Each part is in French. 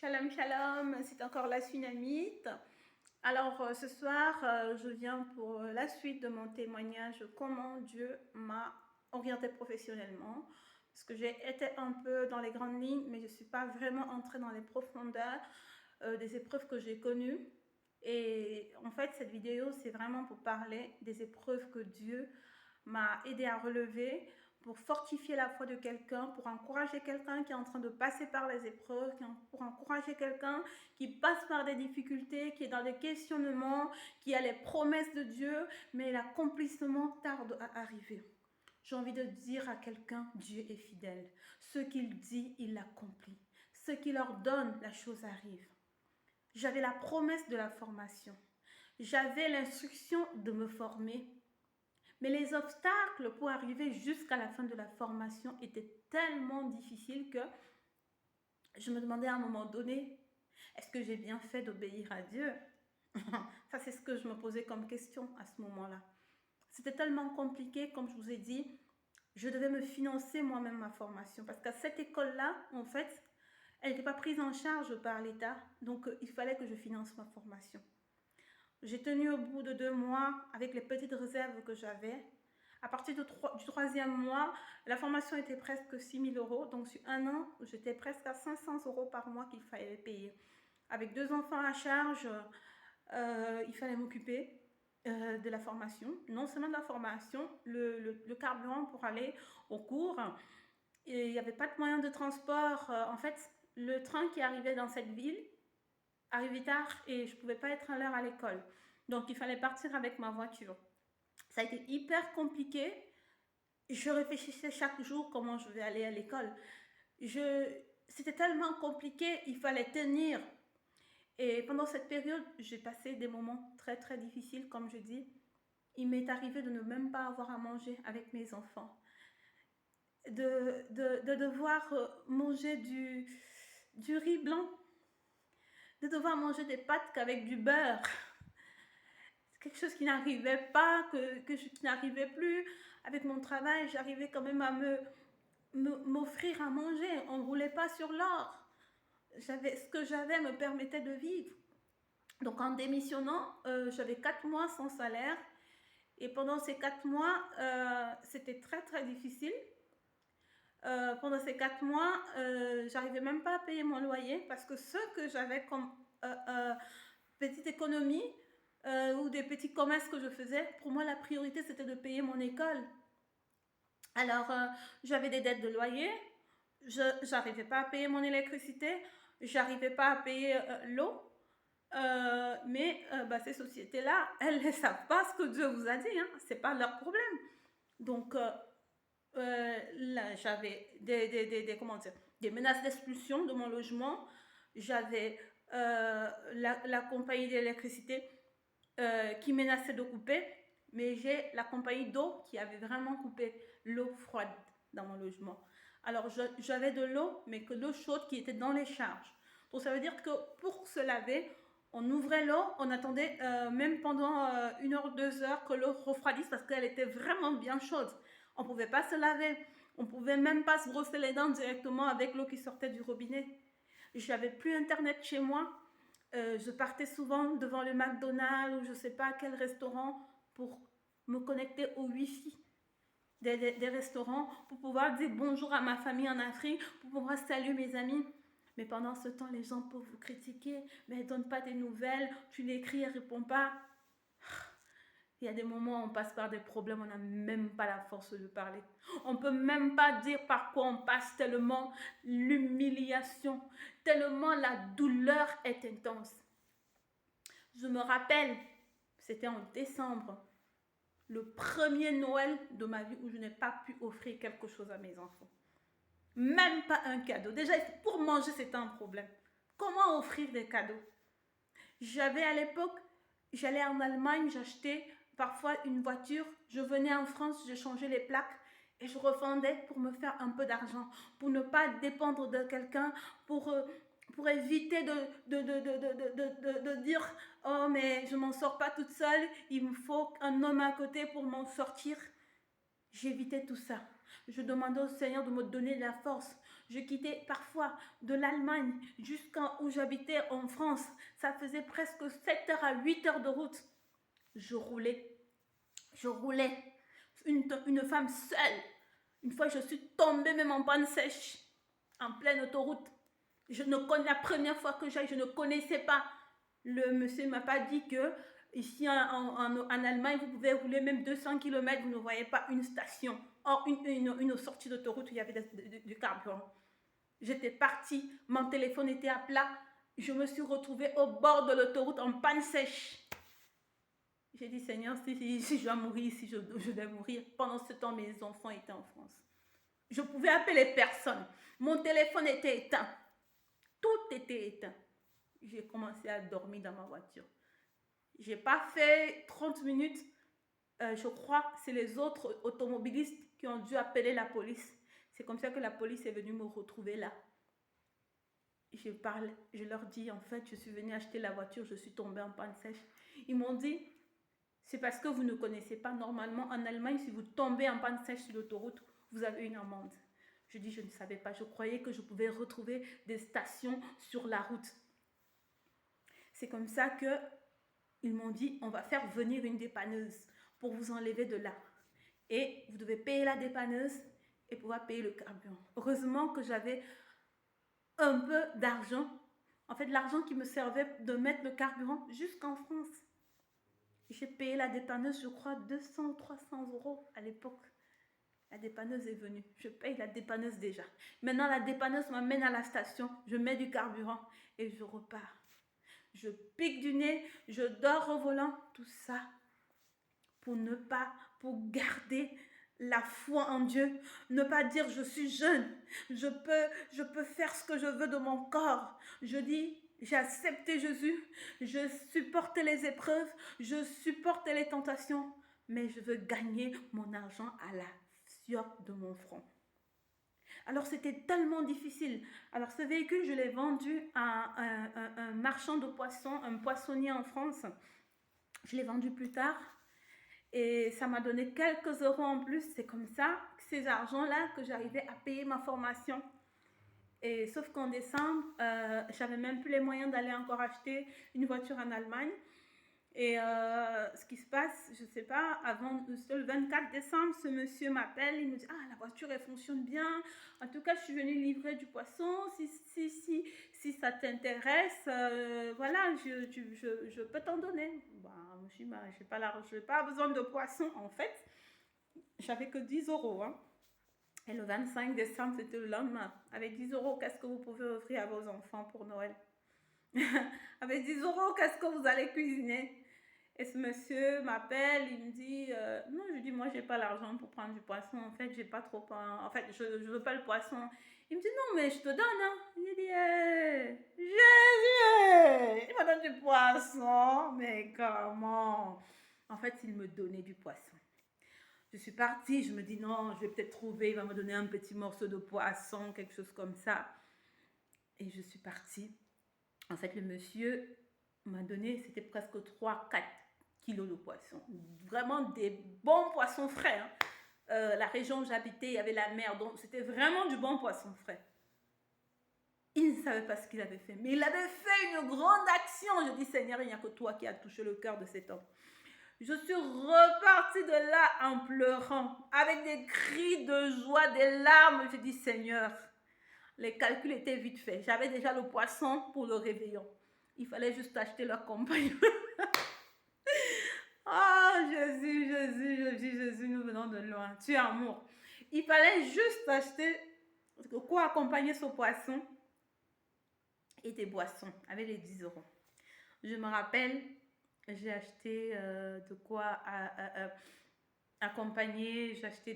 Shalom, shalom, c'est encore la Sunamite. Alors ce soir, je viens pour la suite de mon témoignage, comment Dieu m'a orientée professionnellement. Parce que j'ai été un peu dans les grandes lignes, mais je ne suis pas vraiment entrée dans les profondeurs des épreuves que j'ai connues. Et en fait, cette vidéo, c'est vraiment pour parler des épreuves que Dieu m'a aidé à relever, pour fortifier la foi de quelqu'un, pour encourager quelqu'un qui est en train de passer par les épreuves, pour encourager quelqu'un qui passe par des difficultés, qui est dans des questionnements, qui a les promesses de Dieu, mais l'accomplissement tarde à arriver. J'ai envie de dire à quelqu'un, Dieu est fidèle. Ce qu'il dit, il l'accomplit. Ce qu'il ordonne, la chose arrive. J'avais la promesse de la formation. J'avais l'instruction de me former. Mais les obstacles pour arriver jusqu'à la fin de la formation étaient tellement difficiles que je me demandais à un moment donné, est-ce que j'ai bien fait d'obéir à Dieu? Ça, c'est ce que je me posais comme question à ce moment-là. C'était tellement compliqué, comme je vous ai dit, je devais me financer moi-même ma formation. Parce qu'à cette école-là, en fait, elle n'était pas prise en charge par l'État. Donc, il fallait que je finance ma formation. J'ai tenu au bout de 2 mois avec les petites réserves que j'avais. À partir du 3e mois, la formation était presque 6 000 €. Donc, sur un an, j'étais presque à 500 € par mois qu'il fallait payer. Avec 2 enfants à charge, il fallait m'occuper de la formation. Non seulement de la formation, le carburant pour aller au cours. Et il n'y avait pas de moyen de transport. En fait, le train qui arrivait dans cette ville arrivait tard et je ne pouvais pas être à l'heure à l'école. Donc, il fallait partir avec ma voiture. Ça a été hyper compliqué. Je réfléchissais chaque jour comment je vais aller à l'école. C'était tellement compliqué, il fallait tenir. Et pendant cette période, j'ai passé des moments très très difficiles, comme je dis. Il m'est arrivé de ne même pas avoir à manger avec mes enfants. De devoir manger du riz blanc. De devoir manger des pâtes qu'avec du beurre. Quelque chose qui n'arrivait pas, qui n'arrivait plus. Avec mon travail, j'arrivais quand même à m'offrir à manger. On ne roulait pas sur l'or. Ce que j'avais me permettait de vivre. Donc en démissionnant, j'avais 4 mois sans salaire. Et pendant ces 4 mois, c'était très très difficile. Pendant ces 4 mois, j'arrivais même pas à payer mon loyer parce que ce que j'avais comme petite économie, ou des petits commerces que je faisais, pour moi la priorité c'était de payer mon école. Alors j'avais des dettes de loyer, je n'arrivais pas à payer mon électricité, j'arrivais pas à payer l'eau, mais ces sociétés-là, elles ne savent pas ce que Dieu vous a dit, hein, c'est pas leur problème. Donc là j'avais des menaces d'expulsion de mon logement, j'avais la compagnie d'électricité qui menaçait de couper, mais j'ai la compagnie d'eau qui avait vraiment coupé l'eau froide dans mon logement. Alors j'avais de l'eau, mais que l'eau chaude qui était dans les charges. Donc ça veut dire que pour se laver, on ouvrait l'eau, on attendait même pendant 1 heure, 2 heures que l'eau refroidisse parce qu'elle était vraiment bien chaude. On ne pouvait pas se laver, on ne pouvait même pas se brosser les dents directement avec l'eau qui sortait du robinet. Je n'avais plus internet chez moi. Je partais souvent devant le McDonald's ou je ne sais pas quel restaurant pour me connecter au Wi-Fi des restaurants, pour pouvoir dire bonjour à ma famille en Afrique, pour pouvoir saluer mes amis. Mais pendant ce temps, les gens peuvent vous critiquer, mais elle ne donne pas des nouvelles, tu l'écris, elle ne répond pas. Il y a des moments où on passe par des problèmes, on n'a même pas la force de parler. On ne peut même pas dire par quoi on passe tellement l'humiliation, tellement la douleur est intense. Je me rappelle, c'était en décembre, le premier Noël de ma vie où je n'ai pas pu offrir quelque chose à mes enfants. Même pas un cadeau. Déjà, pour manger, c'était un problème. Comment offrir des cadeaux? J'avais à l'époque, j'allais en Allemagne, j'achetais parfois une voiture, je venais en France, je changeais les plaques et je revendais pour me faire un peu d'argent, pour ne pas dépendre de quelqu'un, pour éviter de dire « Oh, mais je ne m'en sors pas toute seule, il me faut un homme à côté pour m'en sortir ». J'évitais tout ça. Je demandais au Seigneur de me donner de la force. Je quittais parfois de l'Allemagne jusqu'à où j'habitais en France. Ça faisait presque 7 heures à 8 heures de route. Je roulais. Une femme seule. Une fois, je suis tombée même en panne sèche, en pleine autoroute. La première fois que je ne connaissais pas. Le monsieur ne m'a pas dit que ici en Allemagne, vous pouvez rouler même 200 km, vous ne voyez pas une station. Or, une sortie d'autoroute où il y avait du carburant. J'étais partie, mon téléphone était à plat. Je me suis retrouvée au bord de l'autoroute en panne sèche. J'ai dit, Seigneur, si je dois mourir, si je vais mourir. Pendant ce temps, mes enfants étaient en France. Je pouvais appeler personne. Mon téléphone était éteint. Tout était éteint. J'ai commencé à dormir dans ma voiture. Je n'ai pas fait 30 minutes. Je crois que c'est les autres automobilistes qui ont dû appeler la police. C'est comme ça que la police est venue me retrouver là. Je leur dis, en fait, je suis venue acheter la voiture, je suis tombée en panne sèche. Ils m'ont dit, c'est parce que vous ne connaissez pas. Normalement, en Allemagne, si vous tombez en panne sèche sur l'autoroute, vous avez une amende. Je dis, je ne savais pas. Je croyais que je pouvais retrouver des stations sur la route. C'est comme ça qu'ils m'ont dit, on va faire venir une dépanneuse pour vous enlever de là. Et vous devez payer la dépanneuse et pouvoir payer le carburant. Heureusement que j'avais un peu d'argent. En fait, l'argent qui me servait de mettre le carburant jusqu'en France. J'ai payé la dépanneuse, je crois, 200 ou 300 euros à l'époque. La dépanneuse est venue. Je paye la dépanneuse déjà. Maintenant, la dépanneuse m'amène à la station. Je mets du carburant et je repars. Je pique du nez, je dors au volant. Tout ça pour garder la foi en Dieu. Ne pas dire je suis jeune. Je peux faire ce que je veux de mon corps. Je dis, j'ai accepté Jésus. Je supporte les épreuves. Je supporte les tentations. Mais je veux gagner mon argent à la sueur de mon front. Alors, c'était tellement difficile. Alors, ce véhicule, je l'ai vendu à un marchand de poissons, un poissonnier en France. Je l'ai vendu plus tard. Et ça m'a donné quelques euros en plus. C'est comme ça, ces argents-là, que j'arrivais à payer ma formation. Et sauf qu'en décembre, j'avais même plus les moyens d'aller encore acheter une voiture en Allemagne. Et ce qui se passe, je ne sais pas, avant le 24 décembre, ce monsieur m'appelle, il me dit « Ah, la voiture, elle fonctionne bien. En tout cas, je suis venue livrer du poisson. Si ça t'intéresse, voilà, je peux t'en donner. » Bah, je dis « j'ai pas besoin de poisson. » En fait, j'avais que 10 euros. Hein. Et le 25 décembre, c'était le lendemain. Avec 10 euros, qu'est-ce que vous pouvez offrir à vos enfants pour Noël? Avec 10 euros, qu'est-ce que vous allez cuisiner? Et ce monsieur m'appelle, il me dit, non, je dis, moi, j'ai pas l'argent pour prendre du poisson. En fait, j'ai pas trop, en fait, je veux pas le poisson. Il me dit, non, mais je te donne, hein. Il dit, Jésus, il me donne du poisson. Mais comment? En fait, il me donnait du poisson. Je suis partie, je me dis, non, je vais peut-être trouver, il va me donner un petit morceau de poisson, quelque chose comme ça. Et je suis partie. En fait, le monsieur m'a donné, c'était presque 3-4 kilos de poissons. Vraiment des bons poissons frais. Hein. La région où j'habitais, il y avait la mer, donc c'était vraiment du bon poisson frais. Il ne savait pas ce qu'il avait fait, mais il avait fait une grande action. Je dis, Seigneur, il n'y a que toi qui as touché le cœur de cet homme. Je suis repartie de là en pleurant, avec des cris de joie, des larmes. Je dis, Seigneur, les calculs étaient vite faits. J'avais déjà le poisson pour le réveillon. Il fallait juste acheter leur compagnon. Oh, Jésus, nous venons de loin. Tu es amour. Il fallait juste acheter quoi accompagner ce poisson et des boissons avec les 10 euros. Je me rappelle, j'ai acheté de quoi accompagner. J'ai acheté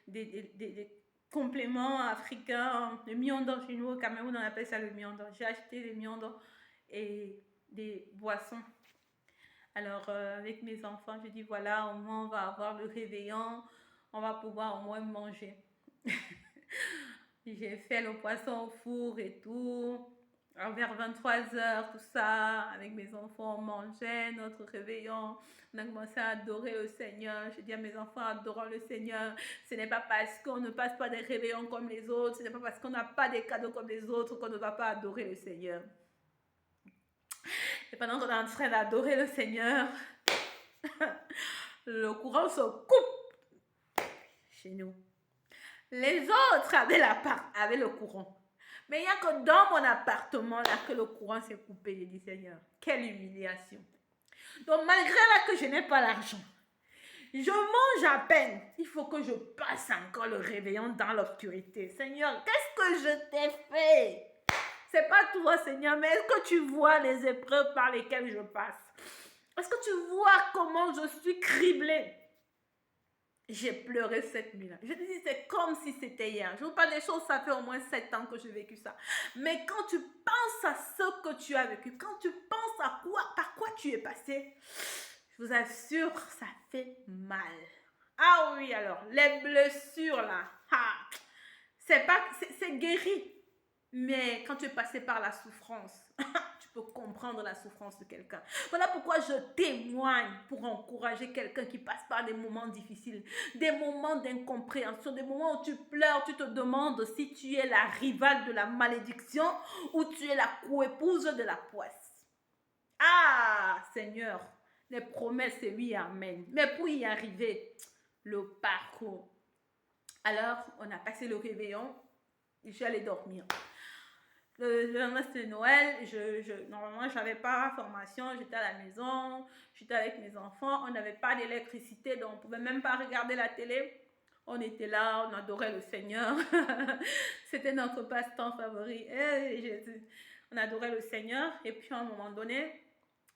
des compléments africains, le miondor chez nous au Cameroun, on appelle ça le miondor. J'ai acheté des miondors et des boissons. Alors, avec mes enfants, je dis voilà, au moins on va avoir le réveillon, on va pouvoir au moins manger. J'ai fait le poisson au four et tout. Vers 23 h, tout ça, avec mes enfants, on mangeait notre réveillon. On a commencé à adorer le Seigneur. J'ai dit à mes enfants, adorons le Seigneur. Ce n'est pas parce qu'on ne passe pas des réveillons comme les autres, ce n'est pas parce qu'on n'a pas des cadeaux comme les autres qu'on ne va pas adorer le Seigneur. Et pendant qu'on est en train d'adorer le Seigneur, le courant se coupe chez nous. Les autres avaient le courant. Mais il n'y a que dans mon appartement là que le courant s'est coupé. J'ai dit, Seigneur, quelle humiliation. Donc malgré là que je n'ai pas l'argent, je mange à peine. Il faut que je passe encore le réveillon dans l'obscurité. Seigneur, qu'est-ce que je t'ai fait? C'est pas toi, Seigneur, mais est-ce que tu vois les épreuves par lesquelles je passe? Est-ce que tu vois comment je suis criblée? J'ai pleuré cette nuit-là. Je te dis, c'est comme si c'était hier. Je vous parle des choses, ça fait au moins 7 ans que j'ai vécu ça. Mais quand tu penses à ce que tu as vécu, quand tu penses à par quoi tu es passé, je vous assure, ça fait mal. Ah oui, alors, les blessures là, c'est guéri. Mais quand tu es passé par la souffrance, tu peux comprendre la souffrance de quelqu'un. Voilà pourquoi je témoigne pour encourager quelqu'un qui passe par des moments difficiles, des moments d'incompréhension, des moments où tu pleures, tu te demandes si tu es la rivale de la malédiction ou tu es la coépouse de la poisse. Ah, Seigneur, les promesses, c'est oui, amen. Mais pour y arriver, le parcours. Alors, on a passé le réveillon, j'allais dormir. Le lendemain, c'était Noël. Normalement, je n'avais pas formation. J'étais à la maison. J'étais avec mes enfants. On n'avait pas d'électricité, donc on ne pouvait même pas regarder la télé. On était là, on adorait le Seigneur. C'était notre passe-temps favori. On adorait le Seigneur. Et puis, à un moment donné,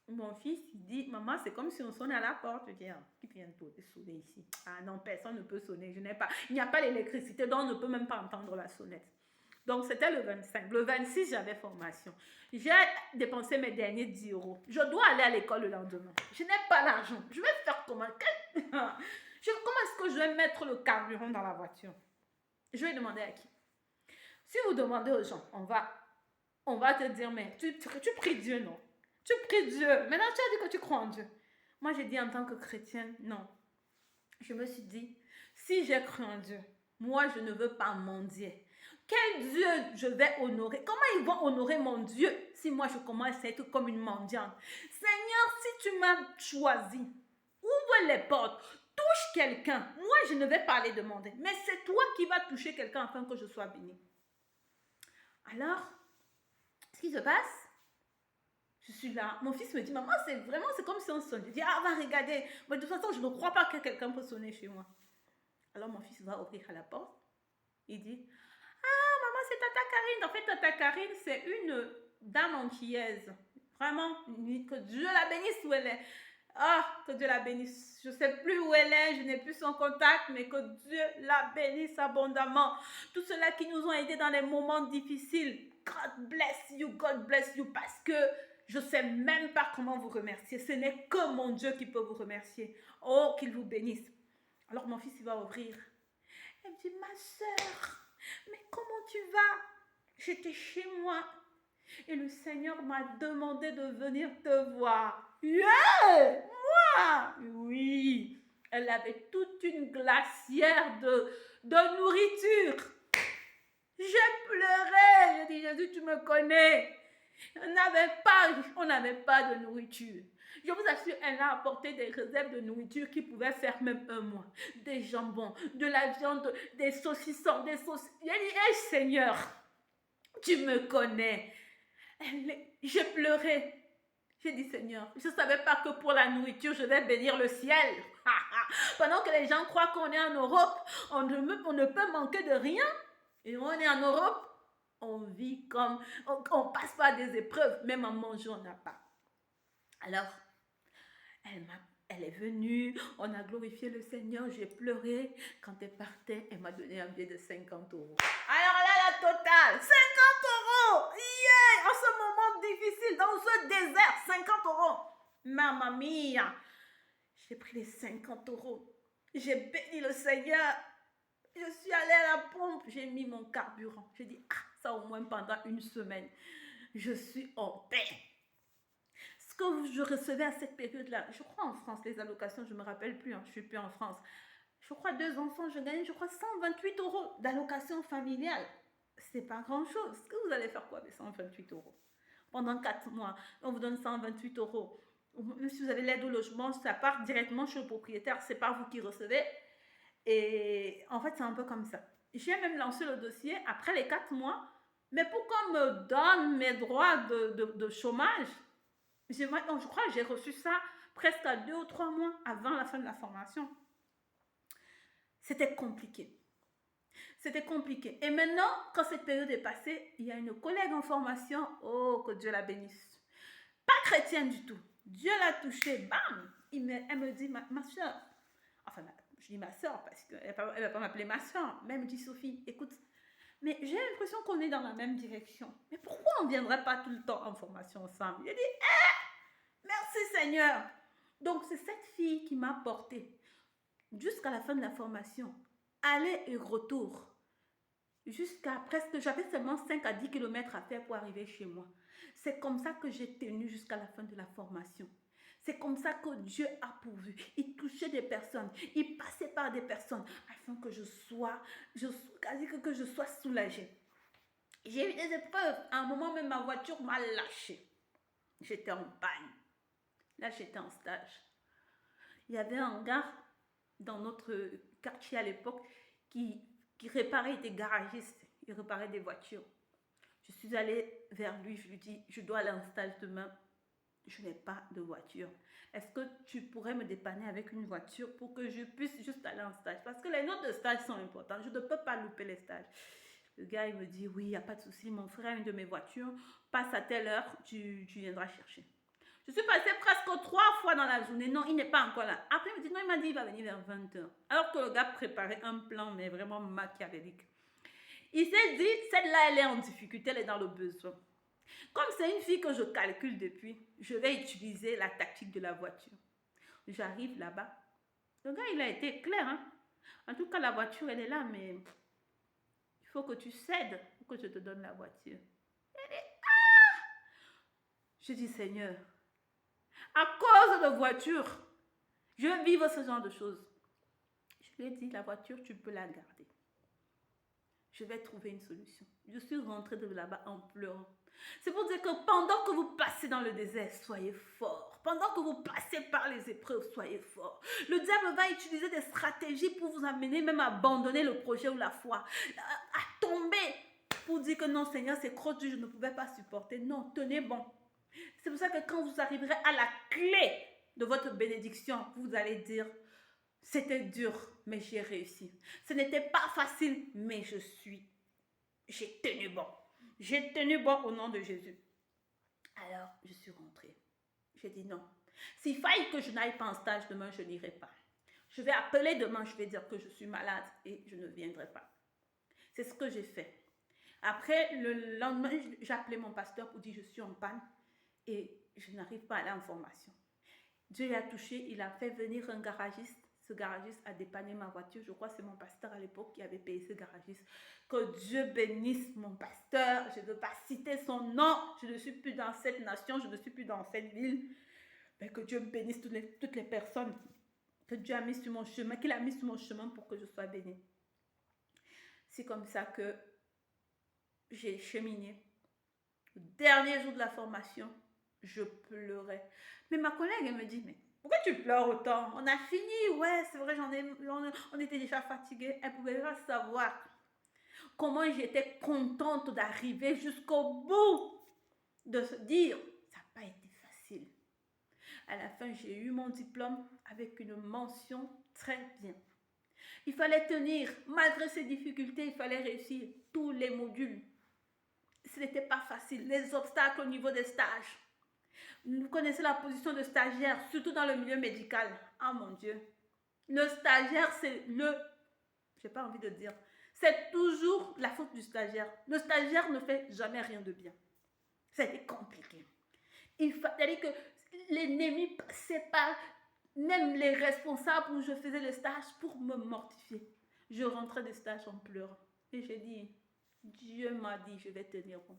mon fils, il dit, maman, c'est comme si on sonnait à la porte. Je dis, qui vient de sonner ici? Ah non, personne ne peut sonner. Il n'y a pas l'électricité, donc on ne peut même pas entendre la sonnette. Donc, c'était le 25. Le 26, j'avais formation. J'ai dépensé mes derniers 10 euros. Je dois aller à l'école le lendemain. Je n'ai pas l'argent. Je vais faire comment? Comment est-ce que je vais mettre le carburant dans la voiture? Je vais demander à qui? Si vous demandez aux gens, on va te dire, mais tu pries Dieu, non? Tu pries Dieu. Maintenant, tu as dit que tu crois en Dieu. Moi, j'ai dit en tant que chrétienne, non. Je me suis dit, si j'ai cru en Dieu, moi, je ne veux pas mendier. Quel Dieu je vais honorer? Comment ils vont honorer mon Dieu si moi je commence à être comme une mendiante? Seigneur, si tu m'as choisi, ouvre les portes, touche quelqu'un. Moi, je ne vais pas aller demander, mais c'est toi qui vas toucher quelqu'un afin que je sois bénie. Alors, ce qui se passe, je suis là. Mon fils me dit, maman, c'est comme si on sonne. Je dis, va regarder. Mais de toute façon, je ne crois pas que quelqu'un peut sonner chez moi. Alors, mon fils va ouvrir à la porte. Il dit, maman, c'est Tata Karine. En fait, Tata Karine, c'est une dame antillaise. Vraiment, que Dieu la bénisse où elle est. Que Dieu la bénisse. Je ne sais plus où elle est, je n'ai plus son contact, mais que Dieu la bénisse abondamment. Tous ceux-là qui nous ont aidés dans les moments difficiles, God bless you, parce que je ne sais même pas comment vous remercier. Ce n'est que mon Dieu qui peut vous remercier. Oh, qu'il vous bénisse. Alors mon fils, il va ouvrir. Elle me dit, ma soeur, mais comment tu vas? J'étais chez moi et le Seigneur m'a demandé de venir te voir. Yeah! Moi? Oui. Elle avait toute une glacière de nourriture. J'ai pleuré. J'ai dit, Jésus, tu me connais. On n'avait pas de nourriture. Je vous assure, elle a apporté des réserves de nourriture qui pouvaient faire même un mois. Des jambons, de la viande, des saucissons, des saucisses. J'ai dit, hey, Seigneur, tu me connais. J'ai pleuré. J'ai dit, Seigneur, je ne savais pas que pour la nourriture, je vais bénir le ciel. Pendant que les gens croient qu'on est en Europe, on ne peut manquer de rien. Et on est en Europe, on vit comme, on passe par des épreuves, même en mangeant, on n'a pas. Alors, elle est venue, on a glorifié le Seigneur, j'ai pleuré. Quand elle partait, elle m'a donné un billet de 50 euros. Alors là, la totale, 50 euros! Yeah! En ce moment difficile, dans ce désert, 50 euros. Mamma mia! J'ai pris les 50 euros. J'ai béni le Seigneur. Je suis allée à la pompe, j'ai mis mon carburant. J'ai dit, ça au moins pendant une semaine. Je suis en paix. Ce que je recevais à cette période-là, je crois en France, les allocations, je ne me rappelle plus, hein, je ne suis plus en France. Je crois 2 enfants, je gagne, je crois 128 euros d'allocation familiale. C'est pas grand-chose. Ce que vous allez faire quoi avec 128 euros? Pendant 4 mois, on vous donne 128 euros. Même si vous avez l'aide au logement, ça part directement chez le propriétaire, c'est pas vous qui recevez. Et en fait, c'est un peu comme ça. J'ai même lancé le dossier après les 4 mois, mais pour qu'on me donne mes droits de chômage, je crois que j'ai reçu ça presque à 2 ou 3 mois avant la fin de la formation. C'était compliqué. C'était compliqué. Et maintenant, quand cette période est passée, il y a une collègue en formation, oh, que Dieu la bénisse. Pas chrétienne du tout. Dieu l'a touchée, bam! Elle me dit, ma soeur, enfin, je dis ma soeur parce qu'elle ne va pas m'appeler ma soeur, mais elle me dit, Sophie, écoute, mais j'ai l'impression qu'on est dans la même direction. Mais pourquoi on ne viendrait pas tout le temps en formation ensemble? J'ai dit, merci Seigneur. Donc, c'est cette fille qui m'a portée jusqu'à la fin de la formation. Aller et retour. Jusqu'à presque, j'avais seulement 5 à 10 km à faire pour arriver chez moi. C'est comme ça que j'ai tenu jusqu'à la fin de la formation. C'est comme ça que Dieu a pourvu. Il touchait des personnes. Il passait par des personnes afin que je sois soulagée. J'ai eu des épreuves. À un moment même, ma voiture m'a lâché. J'étais en panne. Là, j'étais en stage. Il y avait un gars dans notre quartier à l'époque qui réparait, il était garagiste. Il réparait des voitures. Je suis allée vers lui. Je lui dis, je dois aller en stage demain. Je n'ai pas de voiture. Est-ce que tu pourrais me dépanner avec une voiture pour que je puisse juste aller en stage? Parce que les notes de stage sont importantes. Je ne peux pas louper les stages. Le gars, il me dit, oui, il n'y a pas de souci. Mon frère a une de mes voitures. Passe à telle heure, tu viendras chercher. Je suis passée presque 3 fois dans la journée. Non, il n'est pas encore là. Après, il me dit, non, il m'a dit, il va venir vers 20h. Alors que le gars préparait un plan, mais vraiment machiavélique. Il s'est dit, celle-là, elle est en difficulté, elle est dans le besoin. Comme c'est une fille que je calcule depuis, je vais utiliser la tactique de la voiture. J'arrive là-bas. Le gars, il a été clair. Hein? En tout cas, la voiture, elle est là, mais il faut que tu cèdes pour que je te donne la voiture. Elle dit, ah! Je dis, Seigneur, à cause de voiture, je veux vivre ce genre de choses. Je lui ai dit, la voiture, tu peux la garder. Je vais trouver une solution. Je suis rentrée de là-bas en pleurant. C'est pour dire que pendant que vous passez dans le désert, soyez forts. Pendant que vous passez par les épreuves, soyez forts. Le diable va utiliser des stratégies pour vous amener même à abandonner le projet ou la foi, à tomber pour dire que non, Seigneur, c'est trop dur, je ne pouvais pas supporter. Non, tenez bon. C'est pour ça que quand vous arriverez à la clé de votre bénédiction, vous allez dire, c'était dur, mais j'ai réussi. Ce n'était pas facile, mais j'ai tenu bon. J'ai tenu bon au nom de Jésus. Alors, je suis rentrée. J'ai dit non. S'il faille que je n'aille pas en stage demain, je n'irai pas. Je vais appeler demain, je vais dire que je suis malade et je ne viendrai pas. C'est ce que j'ai fait. Après, le lendemain, j'ai appelé mon pasteur pour dire je suis en panne et je n'arrive pas à aller en formation. Dieu l'a touché, il a fait venir un garagiste. Ce garagiste a dépanné ma voiture. Je crois que c'est mon pasteur à l'époque qui avait payé ce garagiste. Que Dieu bénisse mon pasteur. Je ne veux pas citer son nom. Je ne suis plus dans cette nation. Je ne suis plus dans cette ville. Mais que Dieu bénisse toutes les personnes que Dieu a mis sur mon chemin, qu'il a mis sur mon chemin pour que je sois bénie. C'est comme ça que j'ai cheminé. Le dernier jour de la formation, je pleurais. Mais ma collègue, elle me dit, mais pourquoi tu pleures autant? On a fini, ouais, c'est vrai, on était déjà fatigués. Elle ne pouvait pas savoir comment j'étais contente d'arriver jusqu'au bout, de se dire, ça n'a pas été facile. À la fin, j'ai eu mon diplôme avec une mention très bien. Il fallait tenir, malgré ces difficultés, il fallait réussir tous les modules. Ce n'était pas facile, les obstacles au niveau des stages. Vous connaissez la position de stagiaire, surtout dans le milieu médical. Ah mon Dieu. Le stagiaire, c'est j'ai pas envie de dire, c'est toujours la faute du stagiaire. Le stagiaire ne fait jamais rien de bien. C'était compliqué. Il fallait que l'ennemi passait par même les responsables où je faisais le stage pour me mortifier. Je rentrais des stages en pleurant. Et j'ai dit, Dieu m'a dit, je vais tenir bon.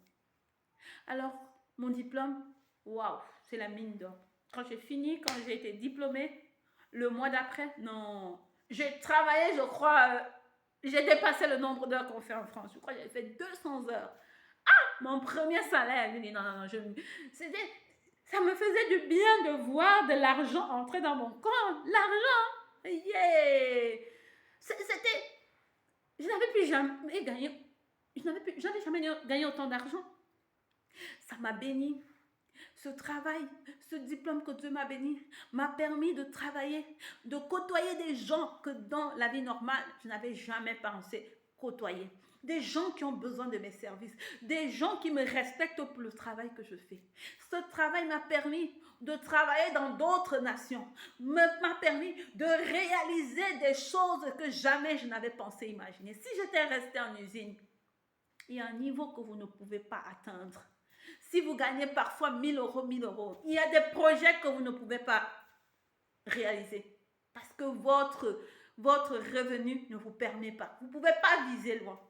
Alors, mon diplôme, waouh, c'est la mine d'or. Quand j'ai fini, quand j'ai été diplômée, le mois d'après, non. J'ai travaillé, je crois, j'ai dépassé le nombre d'heures qu'on fait en France. Je crois que j'ai fait 200 heures. Mon premier salaire, j'ai dit non, non, non, c'était, ça me faisait du bien de voir de l'argent entrer dans mon compte. L'argent, yeah! C'était, je n'avais plus jamais gagné, j'avais jamais gagné autant d'argent. Ça m'a béni. Ce travail, ce diplôme que Dieu m'a béni, m'a permis de travailler, de côtoyer des gens que dans la vie normale, je n'avais jamais pensé côtoyer. Des gens qui ont besoin de mes services, des gens qui me respectent pour le travail que je fais. Ce travail m'a permis de travailler dans d'autres nations, m'a permis de réaliser des choses que jamais je n'avais pensé imaginer. Si j'étais restée en usine, il y a un niveau que vous ne pouvez pas atteindre. Si vous gagnez parfois 1000 euros, 1000 euros, il y a des projets que vous ne pouvez pas réaliser parce que votre revenu ne vous permet pas. Vous ne pouvez pas viser loin.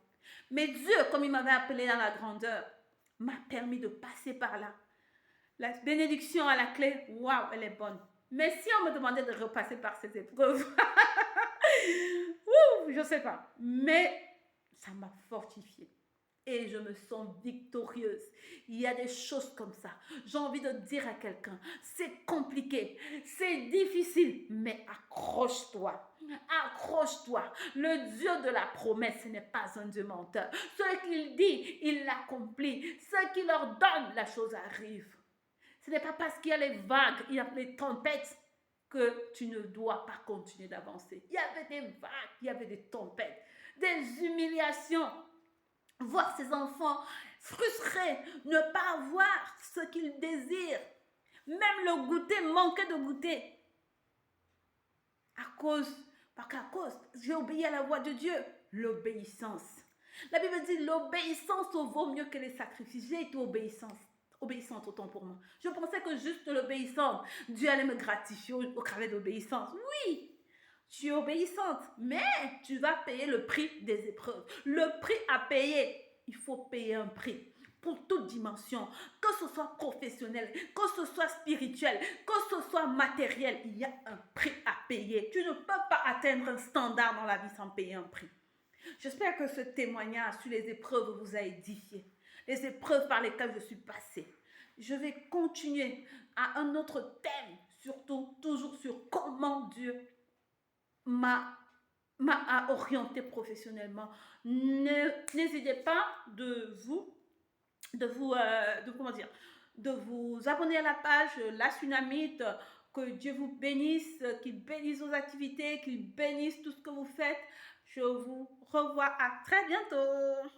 Mais Dieu, comme il m'avait appelé dans la grandeur, m'a permis de passer par là. La bénédiction à la clé, waouh, elle est bonne. Mais si on me demandait de repasser par ces épreuves, je ne sais pas. Mais ça m'a fortifiée. Et je me sens victorieuse. Il y a des choses comme ça. J'ai envie de dire à quelqu'un, c'est compliqué, c'est difficile, mais accroche-toi. Accroche-toi. Le Dieu de la promesse, ce n'est pas un Dieu menteur. Ce qu'il dit, il l'accomplit. Ce qu'il ordonne, la chose arrive. Ce n'est pas parce qu'il y a les vagues, il y a les tempêtes que tu ne dois pas continuer d'avancer. Il y avait des vagues, il y avait des tempêtes, des humiliations. Voir ses enfants frustrés, ne pas avoir ce qu'ils désirent, même le goûter, manquer de goûter. Parce qu'à cause, j'ai obéi à la voix de Dieu, l'obéissance. La Bible dit l'obéissance vaut mieux que les sacrifices. J'ai été obéissante autant pour moi. Je pensais que juste l'obéissance, Dieu allait me gratifier au travers d'obéissance. Oui, tu es obéissante, mais tu vas payer le prix des épreuves. Le prix à payer, il faut payer un prix pour toute dimension, que ce soit professionnel, que ce soit spirituel, que ce soit matériel, il y a un prix à payer. Tu ne peux pas atteindre un standard dans la vie sans payer un prix. J'espère que ce témoignage sur les épreuves vous a édifié, les épreuves par lesquelles je suis passée. Je vais continuer à un autre thème, surtout toujours sur comment Dieu m'a orienté professionnellement. N'hésitez pas de vous abonner à la page La Tsunamite. Que Dieu vous bénisse, qu'il bénisse vos activités, qu'il bénisse tout ce que vous faites. Je vous revois à très bientôt.